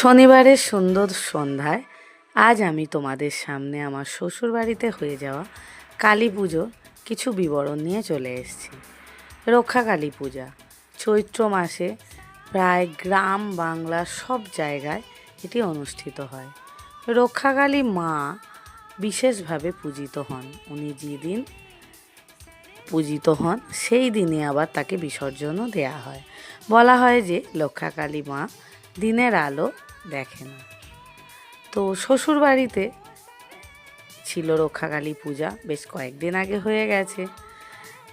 শনিবারের সুন্দর সন্ধ্যায় আজ আমি তোমাদের সামনে আমার শ্বশুরবাড়িতে হয়ে যাওয়া কালী পুজোর কিছু বিবরণ নিয়ে চলে এসেছি। রক্ষা কালী পূজা চৈত্র মাসে প্রায় গ্রাম বাংলা সব জায়গায় এটি অনুষ্ঠিত হয়। রক্ষাকালী মা বিশেষভাবে পূজিত হন। উনি যেদিন পূজিত হন সেই দিনে আবার তাকে বিসর্জনও দেয়া হয়। বলা হয় যে রক্ষাকালী মা দিনের আলো দেখে না। তো শ্বশুরবাড়িতে ছিল রক্ষাকালী পূজা, বেশ কয়েকদিন আগে হয়ে গেছে।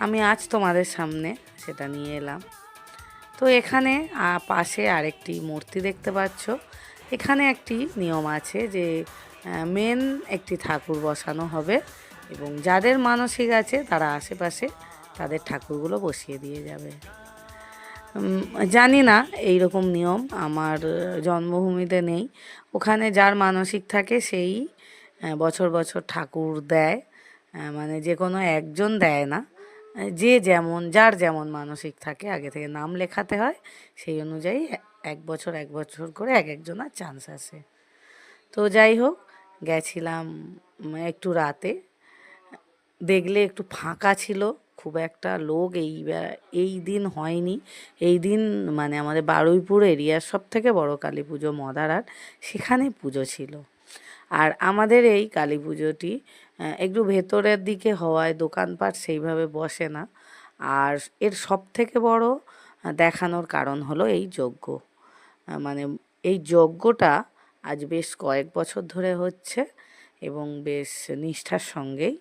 আমি আজ তোমাদের সামনে সেটা নিয়ে এলাম। তো এখানে পাশে আরেকটি মূর্তি দেখতে পাচ্ছ। এখানে একটি নিয়ম আছে যে মেন একটি ঠাকুর বসানো হবে এবং যাদের মানসিক আছে তারা আশেপাশে তাদের ঠাকুরগুলো বসিয়ে দিয়ে যাবে। জানি না এই রকম নিয়ম আমার জন্মভূমিতে নেই। ওখানে যার মানসিক থাকে সেই বছর বছর ঠাকুর দেয়। মানে যে কোনো একজন দেয় না, যে যেমন যার যেমন মানসিক থাকে আগে থেকে নাম লেখাতে হয়। সেই অনুযায়ী এক বছর করে এক একজনের চান্স আসে। তো যাই হোক, গেছিলাম একটু রাতে। দেখলে একটু ফাঁকা ছিল, খুব একটা লোক এই দিন হয়নি। এই দিন মানে আমাদের বারুইপুর এরিয়ার সব থেকে বড় কালী পুজো মদারহাট, সেখানে পুজো ছিল। আর আমাদের এই কালী পুজোটি একটু ভেতরের দিকে হওয়ায় দোকানপাট সেইভাবে বসে না। আর এর সব থেকে বড় দেখানোর কারণ হলো এই যজ্ঞ। মানে এই যজ্ঞটা আজ বেশ কয়েক বছর ধরে হচ্ছে এবং বেশ নিষ্ঠার সঙ্গেই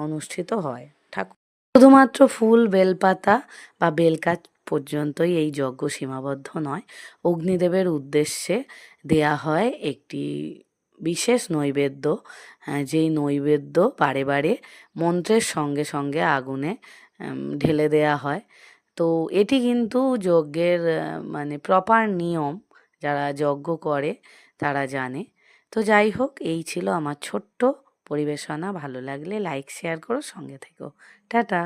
অনুষ্ঠিত হয়। ঠাকুর শুধুমাত্র ফুল বেলপাতা বা বেলকাঠ পর্যন্তই এই যজ্ঞ সীমাবদ্ধ নয়। অগ্নিদেবের উদ্দেশ্যে দেয়া হয় একটি বিশেষ নৈবেদ্য, যেই নৈবেদ্য বারে বারে মন্ত্রের সঙ্গে সঙ্গে আগুনে ঢেলে দেয়া হয়। তো এটি কিন্তু যজ্ঞের মানে প্রপার নিয়ম, যারা যজ্ঞ করে তারা জানে। তো যাই হোক, এই ছিল আমার ছোট্ট পরিবেশনা। ভালো লাগলে লাইক শেয়ার করো, সঙ্গে থেকো। টাটা।